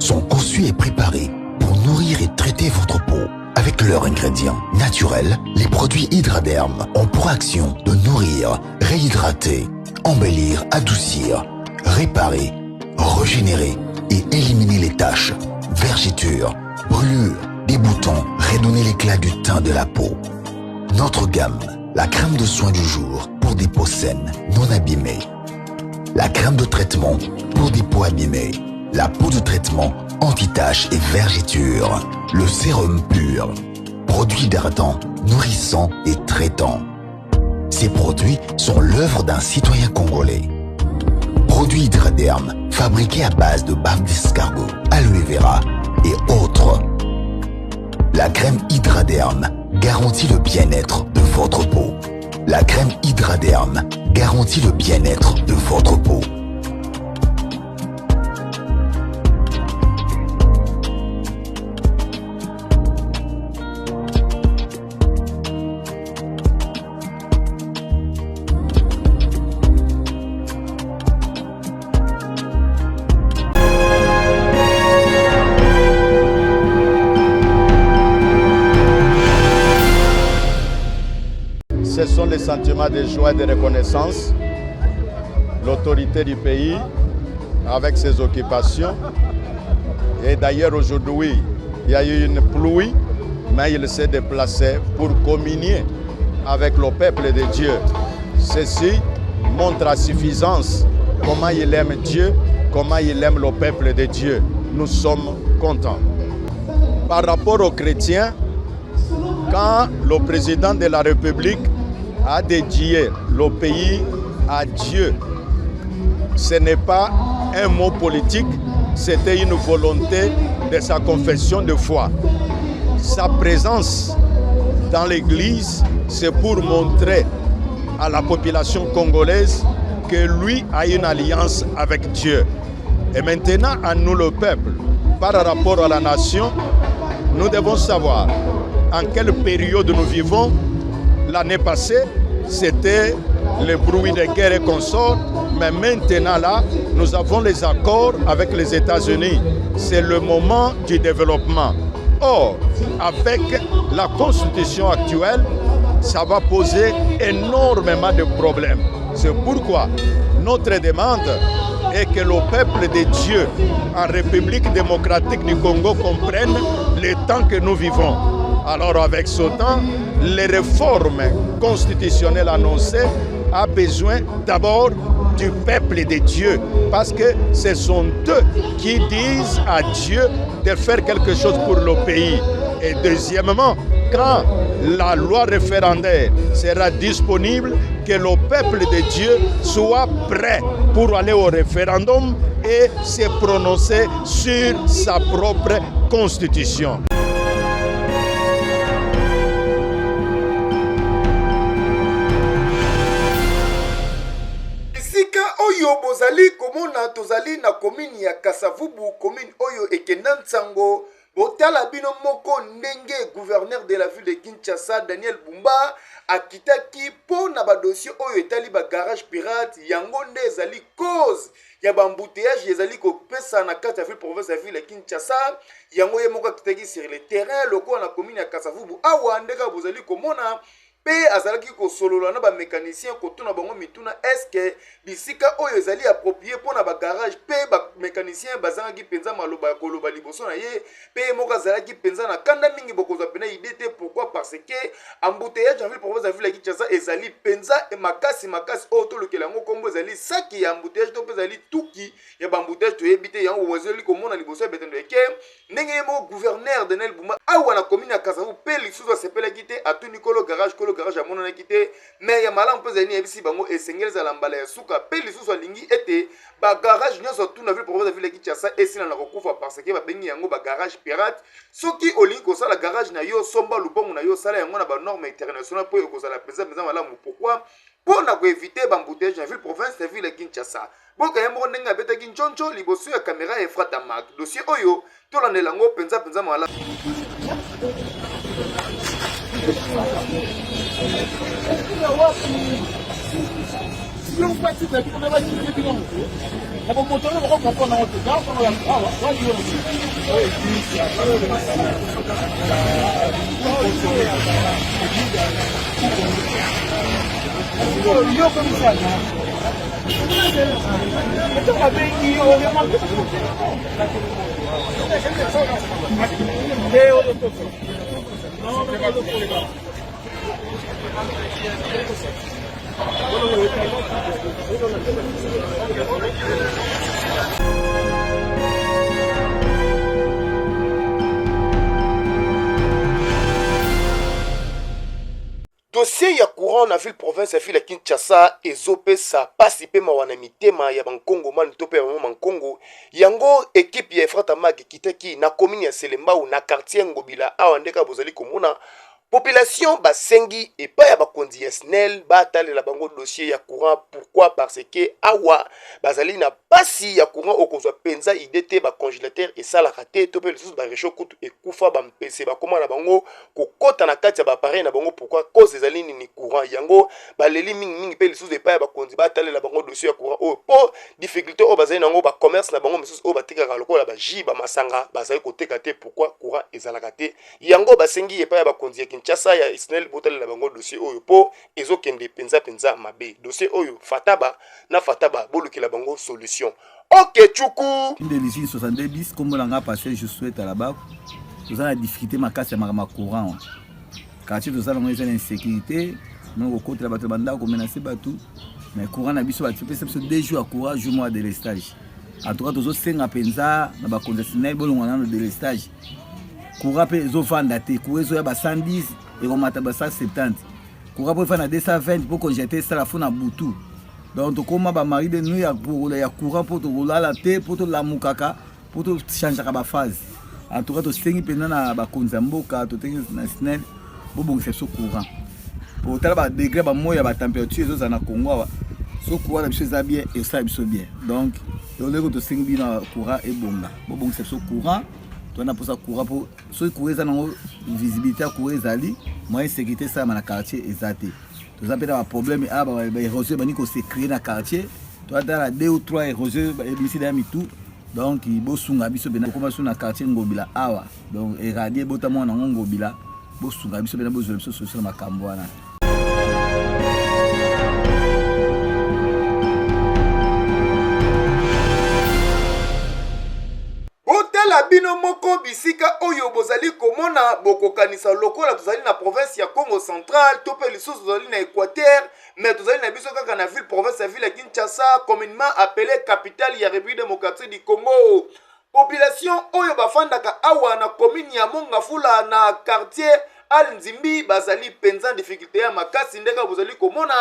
sont conçus et préparés pour nourrir et traiter votre peau. Avec leurs ingrédients naturels, les produits Hydraderm ont pour action de nourrir, réhydrater, embellir, adoucir, réparer, régénérer et éliminer les taches, vergetures, brûlures, des boutons, redonner l'éclat du teint de la peau. Notre gamme, la crème de soin du jour pour des peaux saines, non abîmées. La crème de traitement pour des peaux abîmées. La peau de traitement anti-taches et vergetures. Le sérum pur. Produit hydratant, nourrissant et traitant. Ces produits sont l'œuvre d'un citoyen congolais. Produit Hydraderm, fabriqué à base de bave d'escargot, aloe vera et autres. La crème Hydraderm garantit le bien-être de votre peau. La crème Hydraderm garantit le bien-être de votre peau. Ce sont les sentiments de joie et de reconnaissance. L'autorité du pays, avec ses occupations. Et d'ailleurs, aujourd'hui, il y a eu une pluie, mais il s'est déplacé pour communier avec le peuple de Dieu. Ceci montre à suffisance comment il aime Dieu, comment il aime le peuple de Dieu. Nous sommes contents. Par rapport aux chrétiens, quand le président de la République a dédié le pays à Dieu, ce n'est pas un mot politique, c'était une volonté de sa confession de foi. Sa présence dans l'Église, c'est pour montrer à la population congolaise que lui a une alliance avec Dieu. Et maintenant, à nous le peuple, par rapport à la nation, nous devons savoir en quelle période nous vivons. L'année passée, c'était le bruit de guerre et consorts, mais maintenant là, nous avons les accords avec les États-Unis. C'est le moment du développement. Or, avec la constitution actuelle, ça va poser énormément de problèmes. C'est pourquoi notre demande est que le peuple de Dieu en République démocratique du Congo comprenne le temps que nous vivons. Alors avec ce temps, les réformes constitutionnelles annoncées ont besoin d'abord du peuple de Dieu, parce que ce sont eux qui disent à Dieu de faire quelque chose pour le pays. Et deuxièmement, quand la loi référendaire sera disponible, que le peuple de Dieu soit prêt pour aller au référendum et se prononcer sur sa propre constitution. Oyo bozali komona tozali na komini ya Kasavubu, komini oyo ekenda Nsango. Botala bino moko ndenge gouverneur de la ville de Kinshasa Daniel Bumba akitaki po na ba dossier oyo etali ba garage pirate yango nde ezali cause ya ba embouteillage ezali kopesa na kati ya ville province ya ville ya Kinshasa. Yango ye moko akitaki sur le terrain loko na komini ya Kasavubu awa ndeka bozali komona pe azalaki kosolola na ba mécanicien kotuna bango mituna eske bisika oyo ezali approprié pona ba garage pe ba mécanicien bazangaki penza maloba koloba liboso na ye pe moko azalaki penza na kanda mingi bokozwa pena idée pourquoi parce que embouteillage en ville province ya ville ya Kinshasa ezali penza e makasi oyo tolokela yango kombo ezali saki ya embouteillage to ezali tuki ya ba embouteillage to yebite yango wazeli komona liboso ya betendo eke ndenge mo gouverneur Daniel Bumba awa na commune ya Kasavu pe lisusu asepelaki te atuni kolo garage à mon équité, mais il y a mal en peu d'années ici, bango et seigneur Zalambala Souka, peli sous lingi était, ba garage nous tout na ville pour la ville Kinshasa et si na recouvre parce que ba bengi yango ba garage pirate, ce qui au link ça la garage na yo somba lubongo na yo sala yango na ba norme internationale pour ko ça la présence mais malamu pourquoi pour na éviter bambouteillage na ville province la ville Kinshasa. Bon quand yambo ndenga beta kinchoncho liboso ya caméra et frata mark dossier oyo to la nelango penza malamu. dossier ya courant na ville province ya ville ya Kinshasa ezopesa pasi pe mawana mitema ya bankongo mani to pe ya mankongo yango équipe ya Efrata Mag kitaki na commune ya Selembao na quartier Ngobila awa ndeka bozali komona population basengi epai ya bakonzi ya SNEL batalela bango dossier ya courant. Pourquoi? Parce que awa bazali na pasi ya courant okozwa penza idete ba congélateur esalaka te to pe lisusu ba réchaud kutu ekufa ba mpese bakoma na bango kokota na kati ya ba appareil na bango. Pourquoi? Cause ezali ni courant yango baleli mingi pe lisusu epai ya bakonzi batalela bango dossier ya courant o po difficulté o bazali nango ba commerce na bango misusu o batekaka lokola ba ji ba masanga bazali koteka te. Pourquoi? Courant ezalaka te yango basengi epai ya bakonzi ya Kinshasa ya SNEL botalela bango dossier oyo po ezokende penza mabe dossier oyo fataba bolukela bango solution. Ok Tchoukou une de 62 bis comme on a passé je souhaite à la bas nous avons la difficulté ma casse ma courant quartier nous avons une insécurité nous côté la bateau banda comme menacer bateau mais courant na biso bateau c'est 2 jours à courant jour mois de l'estage en tout cas tous autres 5 penza na ba conditionnel bolongana de l'estage courant pe zo vanda te courant zo ya ba 110 et on mata ba 170 courant pe fana 220 pour que j'étais ça la fond na butu. Donc comment ba mari de nous ya courant pour to la te pour to la mukaka pour to changer ba phase. En tout cas to sengi pena na ba konzamboka to tengi na SNEL bo bon c'est courant. Pour tala ba degré ba moya ba température zo na Congo wa. So courant na biso za bien et ça biso bien. Donc le to sengi na courant et bonga. Bo bon c'est courant. To na pour ça courant pour so courant za na visibilité courant zali, moyen sécurité ça na quartier exacté. Nous avons un problème avec l'érosion qui s'est créée dans le quartier. Tu as 2 ou 3 érosions ici dans tout. Donc, il faut que nous commençons dans le quartier Ngobila. Donc, éradier botamon dans Ngobila. Il faut que nous commençons sur la Cambouana. la bino moko bisika oyo bozali komona bokokanisa lokola tozali na province ya Congo Central to pe lisusu tozali na Équateur mais tozali na biso kaka na ville province ya ville ya Kinshasa communément appelé capitale ya République démocratique du Congo. Population oyo bafandaka awa na commune ya Mongafula na quartier Al-Nzimbi bazali penza difficulté ya makasi ndeka bozali komona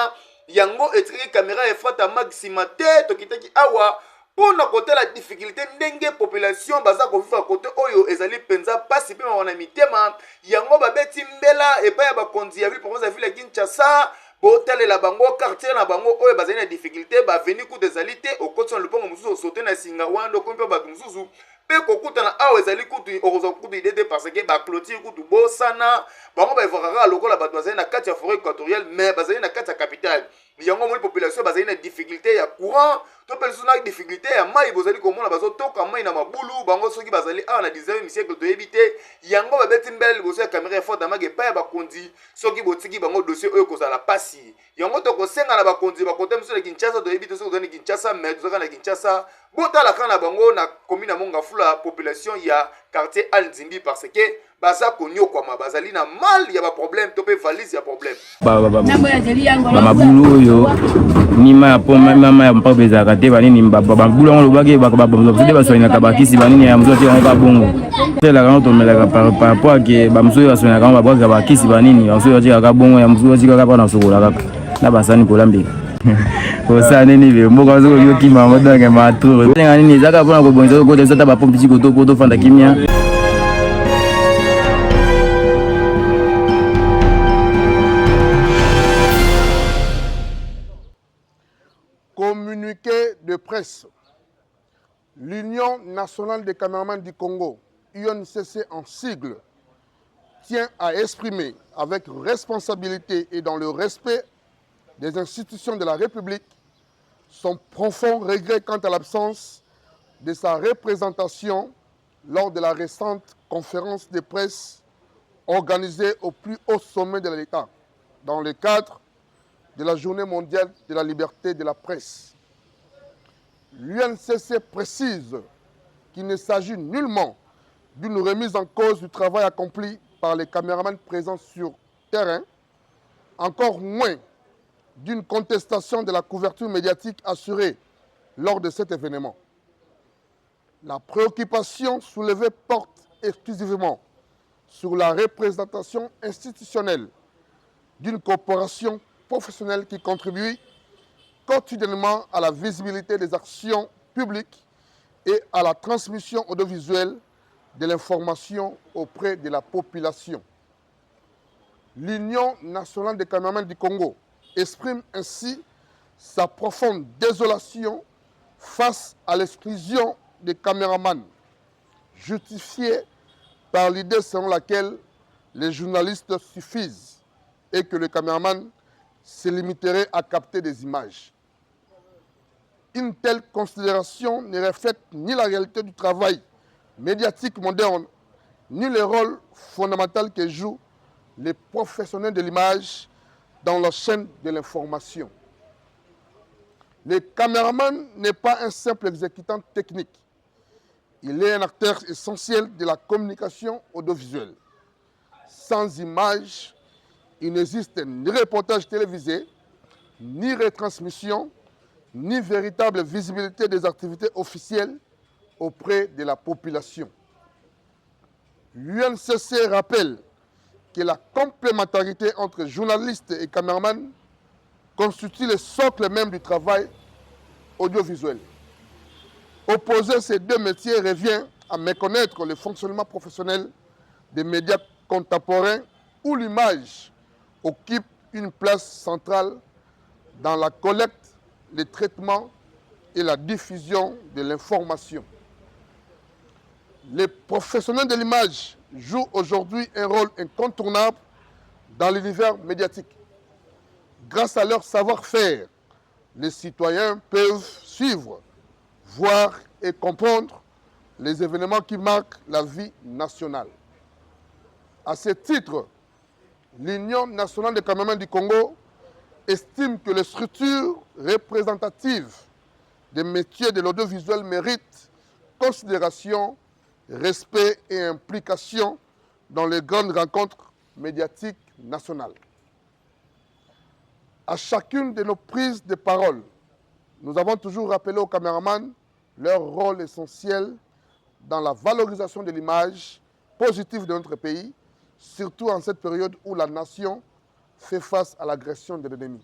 yango etriki caméra Efrata Mag te tokitaki awa pona kote la difficulté ndenge population baza ko vivre côté oyo ezali penza pasi pe wana mitema yango babeti mbela epa ya bakonzi ya ville province ya ville ya Kinshasa botalela bango quartier na bango oyo bazali na difficulté ba veni ku ezali te okotso lupongo mususu sauter na singa wando kompe ba mususu pe kokutana awa ezali kutu okoza kutu idée parce que ba clôture kutu bosana bango ba evakaka lokola bato bazali na kati ya forêt équatoriale mais bazali na kati ya capitale yango mo population bazali na difficulté ya courant to pe suna difficulté ya mai bozali komona bazotoka mai na mabulu bango soki bazali awa na 19e siècle to ebité yango babeti mbele liboso ya caméra Efrata Mag pa ya bakonzi soki botiki bango dossier oyo kozala pasi yango to kosenga na bakonzi bakote mso na Kinshasa to ebité soki ozali Kinshasa mais tozaka na Kinshasa botala kana bango na commune ya Mongafula population ya quartier Al-Nzimbi parce que baza konyokwama bazali na mal ya ba problème to pe valise ya problème mabulu oyo nima ya poma mama ya mpa bezaka te banini babulu ngo lobaki babuzide basoinaka bakisi banini ya mzote ngo bongo tela kana tomelaka par rapport à que bamsoyo basoinaka ngo babwaka bakisi banini bamsoyo batika bongo ya mzoyo batika kapa na sokola kaka na basani kolambika osa nini be mboka zoko yo kima modanga matro tenga nini zaka pona ko bonzo ko tesa ba pompi ko to fanda kimia. Communiqué de presse. L'Union nationale des caméramans du Congo, UNCC en sigle, tient à exprimer avec responsabilité et dans le respect des institutions de la République son profond regret quant à l'absence de sa représentation lors de la récente conférence de presse organisée au plus haut sommet de l'État, dans le cadre de la Journée mondiale de la liberté de la presse. L'UNCC précise qu'il ne s'agit nullement d'une remise en cause du travail accompli par les caméramans présents sur terrain, encore moins d'une contestation de la couverture médiatique assurée lors de cet événement. La préoccupation soulevée porte exclusivement sur la représentation institutionnelle d'une coopération professionnelle qui contribue quotidiennement à la visibilité des actions publiques et à la transmission audiovisuelle de l'information auprès de la population. L'Union nationale des caméramans du Congo exprime ainsi sa profonde désolation face à l'exclusion des caméramans, justifiée par l'idée selon laquelle les journalistes suffisent et que le caméraman se limiterait à capter des images. Une telle considération ne reflète ni la réalité du travail médiatique moderne, ni le rôle fondamental que jouent les professionnels de l'image dans la chaîne de l'information. Le caméraman n'est pas un simple exécutant technique. Il est un acteur essentiel de la communication audiovisuelle. Sans image, il n'existe ni reportage télévisé, ni retransmission, ni véritable visibilité des activités officielles auprès de la population. L'UNCC rappelle que la complémentarité entre journalistes et caméramans constitue le socle même du travail audiovisuel. Opposer ces deux métiers revient à méconnaître le fonctionnement professionnel des médias contemporains où l'image occupe une place centrale dans la collecte, le traitement et la diffusion de l'information. Les professionnels de l'image jouent aujourd'hui un rôle incontournable dans l'univers médiatique. Grâce à leur savoir-faire, les citoyens peuvent suivre, voir et comprendre les événements qui marquent la vie nationale. À ce titre, l'Union nationale des caméramans du Congo estime que les structures représentatives des métiers de l'audiovisuel méritent considération, respect et implication dans les grandes rencontres médiatiques nationales. À chacune de nos prises de parole, nous avons toujours rappelé aux caméramans leur rôle essentiel dans la valorisation de l'image positive de notre pays, surtout en cette période où la nation fait face à l'agression de l'ennemi.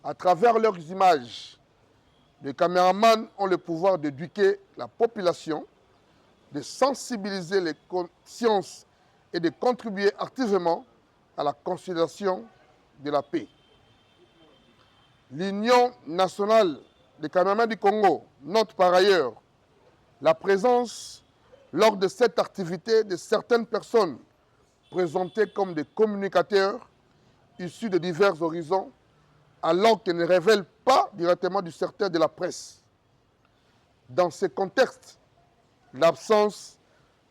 À travers leurs images, les caméramans ont le pouvoir d'éduquer la population, de sensibiliser les consciences et de contribuer activement à la consolidation de la paix. L'Union nationale des caméramans du Congo note par ailleurs la présence lors de cette activité de certaines personnes présentées comme des communicateurs issus de divers horizons, alors qu'elles ne révèlent pas directement du secteur de la presse. Dans ce contexte, l'absence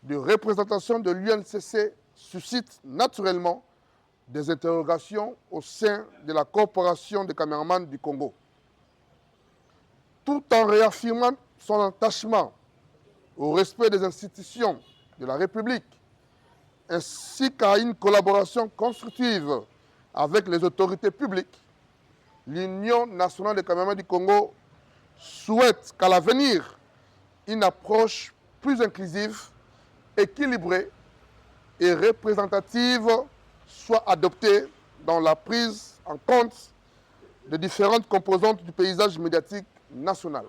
de représentation de l'UNCC suscite naturellement des interrogations au sein de la Corporation des caméramans du Congo. Tout en réaffirmant son attachement au respect des institutions de la République, ainsi qu'à une collaboration constructive avec les autorités publiques, l'Union nationale des caméramans du Congo souhaite qu'à l'avenir, une approche plus inclusive, équilibrée et représentative soit adoptée dans la prise en compte des différentes composantes du paysage médiatique national.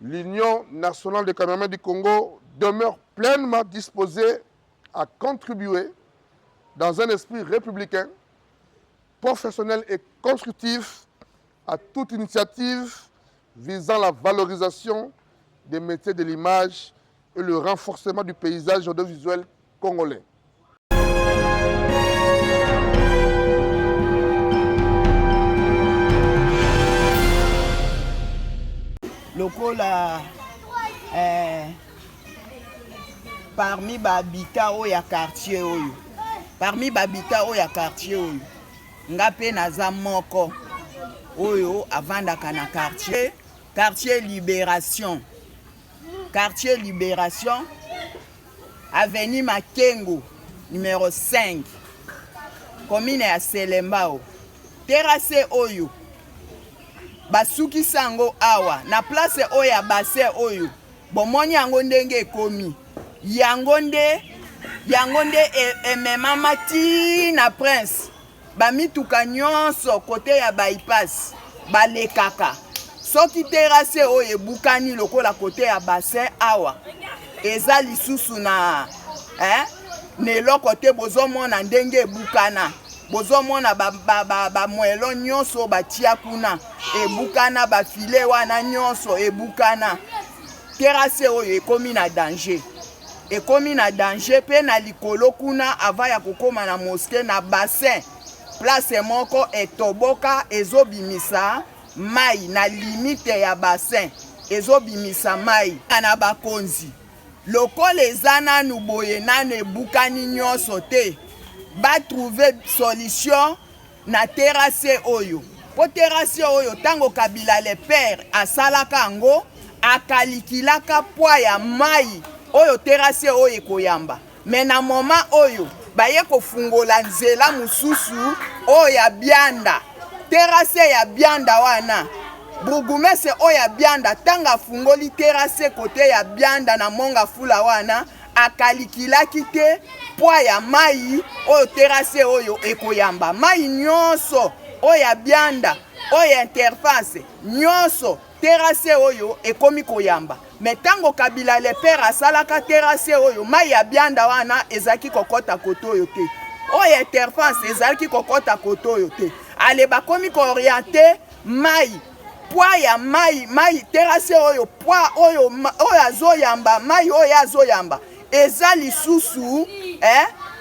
L'Union nationale des caméramans du Congo demeure pleinement disposée à contribuer dans un esprit républicain, professionnel et constructif à toute initiative visant la valorisation des métiers de l'image et le renforcement du paysage audiovisuel congolais. lokola parmi babita oyo ya quartier oyo. Parmi babita oyo ya quartier oyo. Nga pe naza moko oyo avandaka na quartier Libération. Quartier Libération, avenue Makengo, numéro 5. Commune ya Selembao. Terrasse oyo. Basuki sango awa. Na place oyo ya bassin oyo. Bomoni yango ndenge ekomi. Yango nde ememama ti na Prince. Bamituka nyonso kote ya bypass. Balekaka. Soki terrasse oyo ebukani lokola kote ya bassin awa. Eza lisusu na neloko te bozomona ndenge ebukana. Bozomona bamwelo nyonso batia kuna. Ebukana bafile wana nyonso ebukana. Terrasse oyo ekomi na danger. Ekomi na danger pe na likolo kuna ava ya kokoma na mosquée na bassin. Place moko etoboka ezobimisa mai na limite ya bassin. Ezobimisa mai na bakonzi. Lokola eza nanu boye nanu ebukani nyonso te. Ba trouver solution na terrasse oyo. Po terrasse oyo tango Kabila le père asalaka yango akalikilaka poids ya mai oyo terrasse oyo ekoyamba. Mais na moment oyo baye kofungola nzela mususu oyo ya Bianda. Terrasse ya Bianda wana. Burgumese oyo ya Bianda tanga fungoli terrasse kote ya Bianda na monga fula wana akalikilaki te poids ya mai oyo terrasse oyo ekoyamba. Mai nyonso oyo ya Bianda oyo interface nyonso terrasse oyo ekomi koyamba. Mais tango Kabila le père asalaka terrasse oyo mai ya Bianda wana ezaki kokota koto oyo te. Oyo interface ezaki kokota koto oyo te. Ale bakomi ko orienter mai poids ya mai terrasse oyo poids oyo azoyamba mai oyo azoyamba eza lisusu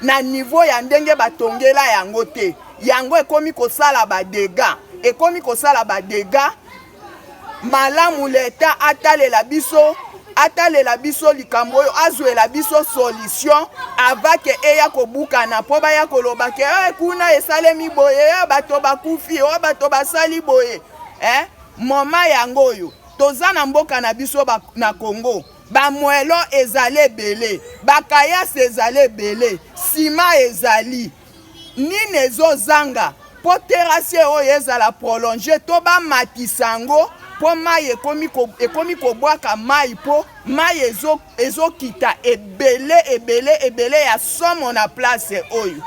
na niveau ya ndenge batongela yango te. Yango ekomi kosala ba dégâts. Ekomi kosala ba dégâts. Malamu leta atalela biso likambo oyo azwela biso solution avake eya kobukana po baya koloba ke kuna esalemi boye bato bakufi bato basali boye moma yango oyo toza na mboka na biso na Congo bamwelo ezali ebele bakayas ezali ebele sima ezali nini ezozanga po terrasse oyo ezala prolonger to bamatisango po mai ekomi kobwaka mai po mai ezokita ebele ya somo na place oyo.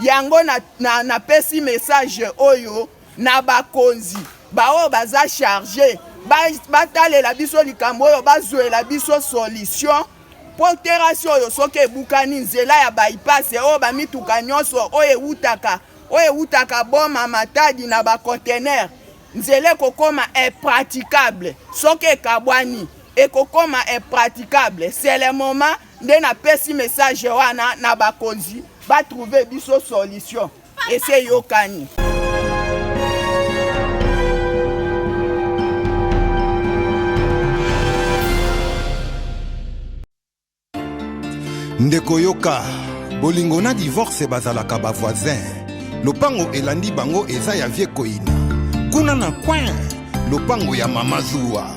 Yango na pesi message oyo na bakonzi bao baza chargé batalela biso likambo oyo bazwela biso solution po terrasse oyo soki ebukani nzela ya bypass oyo bamituka nyonso oyo ewutaka boma matadi na bacontener nzela ekokoma impraticable soki ekabwani ekokoma impraticable. C'est le moment nde na pesi message wana na bakonzi batrouve biso solution ese yokani. Ndeko yoka bolingo na divorce bazalaka ba voisin. Lopango elandi bango eza ya vie koina. Kuna na coin lopango ya mama Zua.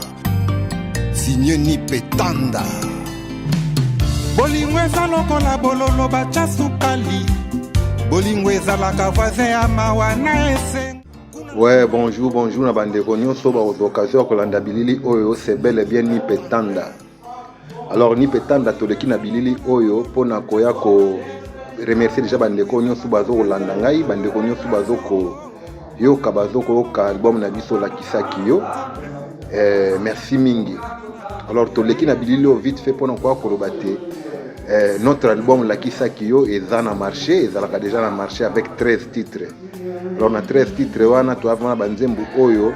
Signe ni petanda. Bolingo eza lokola bololo bacha sukali. Bolingo eza la voisin ya mawana ese. Ouais, bonjour na bandeko nyonso ba occasion kolanda bilili oyo c'est bel et bien ni petanda. Alors ni petanda toleki na bilili oyo pona koya ko remercier déjà bandeko nyonso bazo kolanda ngai bandeko nyonso bazo ko yoka bazo ko yoka album na biso la kisaki yo merci mingi. Alors toleki na bilili o vite fait pona koya koloba te notre album la kisaki yo eza na marché ezalaka déjà na marché avec 13 titres. Alors na 13 titres wana to avana banzembu oyo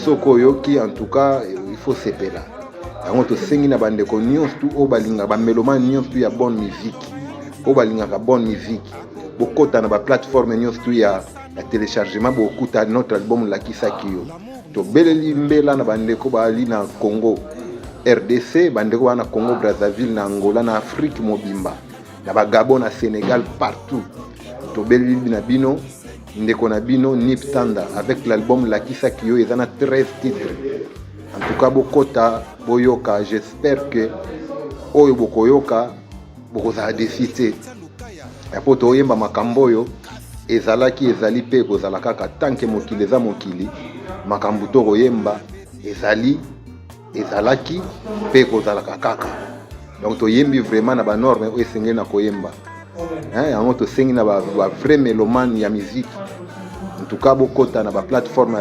soko yo ki en tout cas il faut sepela. Yango to sengi na bandeko nyonso tu o balinga ba meloma nyonso tu ya bonne musique o balinga ka bonne musique bokota na ba plateforme nyonso tu ya ya téléchargement bokuta notre album lakisaki yo tobeleli mbela na bandeko bali na Congo RDC, bandeko wana Congo Brazzaville, na Angola, na Afrique mobimba, na ba Gabon, na Sénégal, partout. Tobeli na bino, ndeko na bino Nip Tanda avec l'album Lakisa Kiyo, ils en a 13 titres. En tout cas bokota boyoka, j'espère que oyo bokoyoka bokoza décité. Ya poto yemba makambo yo ezalaki ezali pe kozala kaka tanke mokili eza mokili makambo to koyemba ezalaki pe kozalaka kaka. Donc to yembi vraiment na ba norme o esengeli na koyemba. Yango to sengi na ba vrai mélomane ya musique. En tout cas bokota na ba plateforme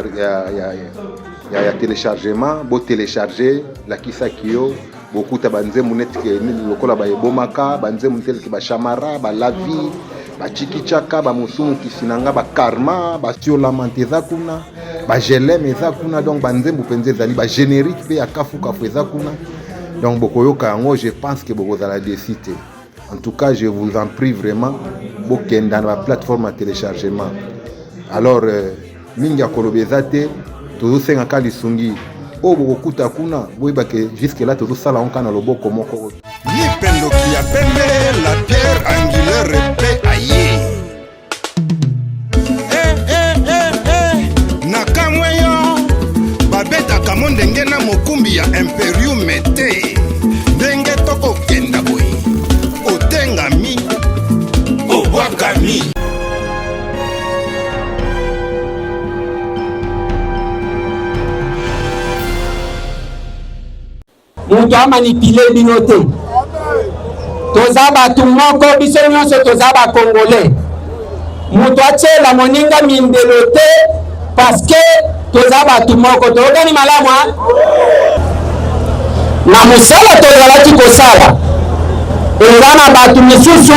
ya téléchargement, bo télécharger Lakisa Kiyo, bokuta banzemu netike lokola ba ebomaka, banzemu teleke ba chamara, ba lavi, ba chikichaka, ba musumu kisinanga, ba karma, ba tiolamante eza kuna, ba gelem eza kuna, donc banzemu penze ezali ba générique pe ya kafu eza kuna. Donc bokoyoka yango, je pense que bokozala décité. En tout cas, je vous en prie vraiment, bokenda na plateforme à téléchargement. Alors mingi ya kolobeza te, tozo senga kali sungi. O bokokuta kuna, boyeba ke jusque là tozo sala onka na loboko moko. Ni pendo ki ya pembe, la pierre angulaire pe aye. Nakamweyo, babeta kamondenge na mokumbi ya imperium mete. Ndenge toko kenda boy. Otengami, obwakami. Mutu amanipile bino te. Toza batu moko biso nyonso toza ba Congolais. Mutu atiela moninga mindelo te parce que toza batu moko. Tokani malamu na musala tozalaki kosala. Eza na batu misusu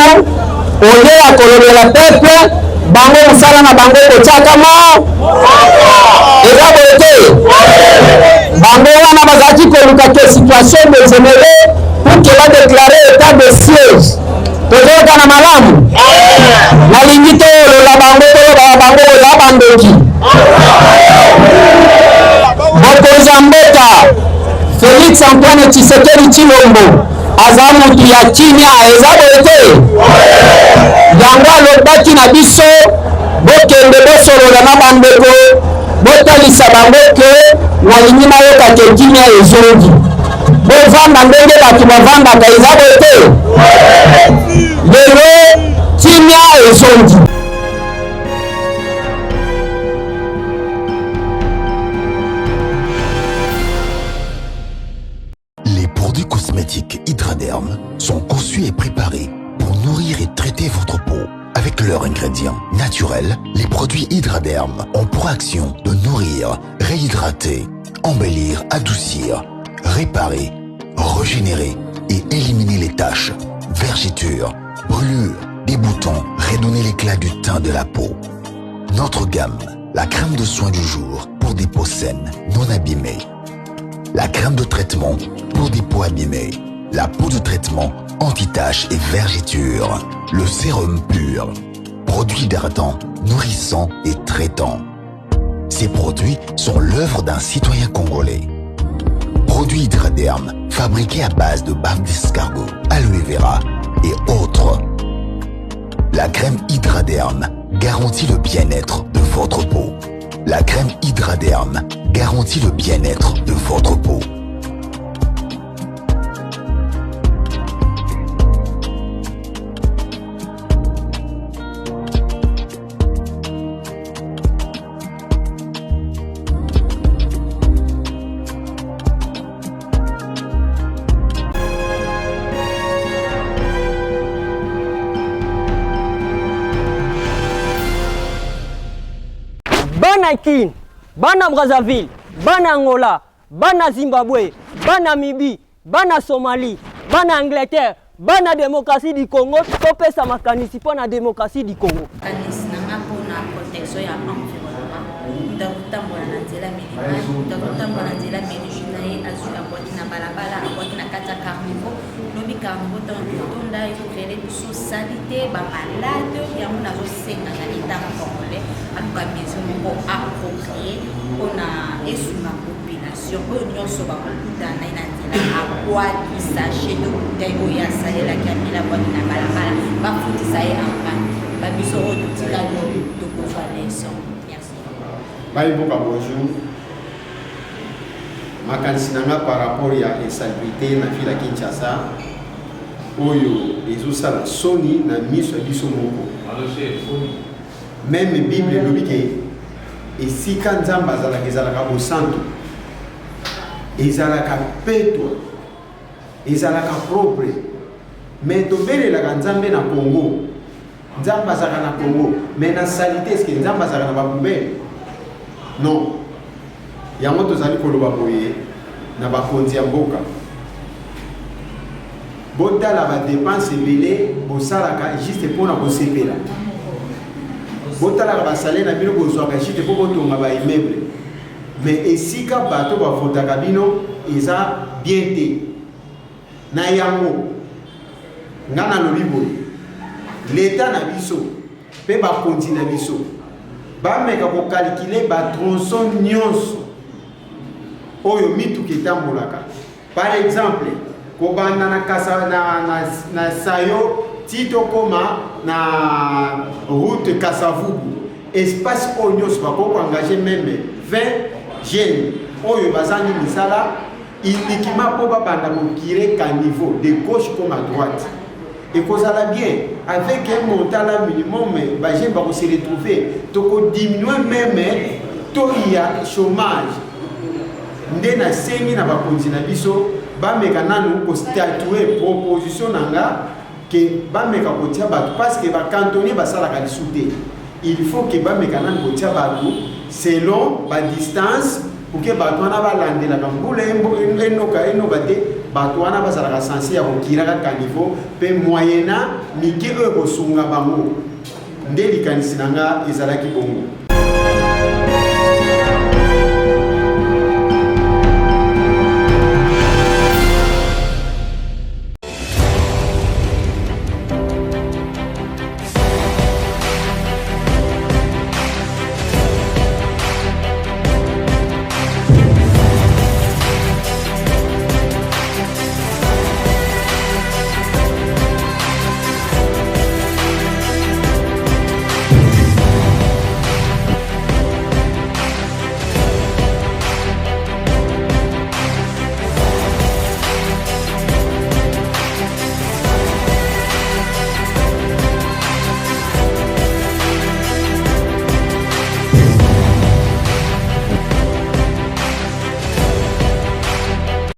oye ya kolobela peuple bango musala na bango kotiaka mo. Eza bote. Bango wana bazaki koluka ke situation dégénérée pour que va déclarer état de siège. Tozoka na malamu. Nalingi to lola bango to bango la bandoki. Mokonzi mboka Félix Antoine Tshisekedi Tshilombo aza mutu ya kimia eza bote. Yango alobaki na biso bokende bosolola na bandeko botalisa bango ke nalingi nayoka ke kimia ezongi. Bovanda ndenge batu bavandaka eza bote. Lelo kimia ezongi. Les produits cosmétiques Hydraderm sont conçus et préparés pour nourrir et traiter votre peau. Avec leurs ingrédients naturels, les produits Hydraderm ont pour action de nourrir, réhydrater, embellir, adoucir, réparer, régénérer et éliminer les taches, vergetures, brûlures, des boutons, redonner l'éclat du teint de la peau. Notre gamme, la crème de soin du jour pour des peaux saines, non abîmées. La crème de traitement pour des peaux abîmées. La peau de traitement anti-taches et vergetures. Le sérum pur. Produit hydratant, nourrissant et traitant. Ces produits sont l'œuvre d'un citoyen congolais. Produit Hydraderm, fabriqué à base de bave d'escargot, aloe vera et autres. La crème Hydraderm garantit le bien-être de votre peau. La crème Hydraderm garantit le bien-être de votre peau. Bana Kin, Bana Brazzaville, Bana Angola, Bana Zimbabwe, Bana Namibie, Bana Somalie, Bana Angleterre, Bana démocratie du Congo, topé sa makanisi pour la démocratie du Congo. Kanisi nanga pour la protection ya environnement. Ndakutambola na nzela minimale, ndakutambola na nzela minimale, azu aboti na balabala, aboti na kata carnivore. Lobi carnivore dans le tonda il faut créer une socialité ba malade ya mona zo senga na l'état congolais en tout cas maison pour approprier on a esuma population on nyonso ba kuta na ina tela akwa isache to kutai o ya salela kamila kwa na balabala ba futisa ye ampa ba biso o tika to ko faleso merci bye bonjour. Makanisi nanga par rapport à l'insalubrité na ville ya Kinshasa oyo ezosala soni na miso ya biso moko. Même Bible elobi ke esika nzambe azalaka ezalaka bosantu, ezalaka peto, ezalaka propre. Mais tobelelaka nzambe na Congo, nzambe azalaka na Congo, mais na salité eske nzambe azalaka na bapoubele? Non. Yango tozali koloba boye na bakonzi ya mboka botala ba dépense ebele bosalaka juste mpona kosepela botalaka basale na bino bozwaka juste mpo botonga ba immeuble mais esika bato bavotaka bino eza bien te na yango nga nalobi boye leta na biso mpe bakonzi na biso bameka kokalkule batronçon nyonso oyo mituka etambolaka. Par exemple kobanda na kasa na sayo tito koma na route Kasavubu espace oyo nyonso bakoko engagé même 20 jeunes oyo bazangi misala uniquement po babanda kokire caniveau de gauche comme à droite et kozala bien avec un montant là minimum bagene bako se retrouver toko diminuer même taux ya chômage. Nde na sengi na bakonzi na biso bameka nanu ko statuer proposition nanga ke bameka kotia bato parce que ba cantonnier basalaka lisute il faut que bameka nanu kotia bato selon ba distance pour que bato wana balandela ka mbula enoka te bato wana basalaka sensi ya kokiraka caniveau pe moyena mike oyo kosunga bango nde likanisi nanga ezalaki bongo.